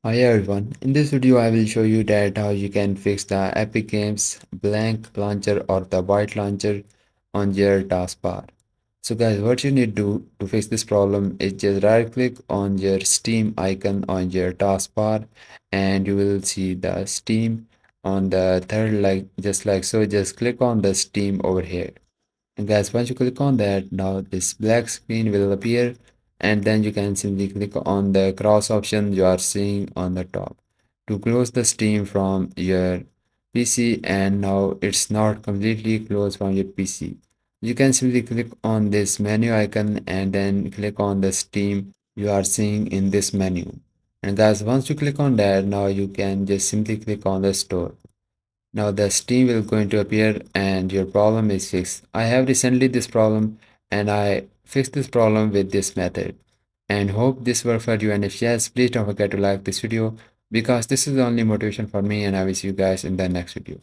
Hi everyone, in this video I will show you that how you can fix the Epic Games blank launcher or the white launcher on your taskbar. So guys, what you need to do to fix this problem is just right click on your Steam icon on your taskbar and you will see the Steam on the third, like just like so. Just click on the Steam over here. And guys, once you click on that, now this black screen will appear and then you can simply click on the cross option you are seeing on the top to close the Steam from your PC, and now it's not completely closed from your PC. You can simply click on this menu icon and then click on the Steam you are seeing in this menu. And guys, once you click on that, now you can just simply click on the store. Now the Steam will going to appear and your problem is fixed. I have recently this problem and I fixed this problem with this method and hope this worked for you, and if yes, please don't forget to like this video because this is the only motivation for me, and I will see you guys in the next video.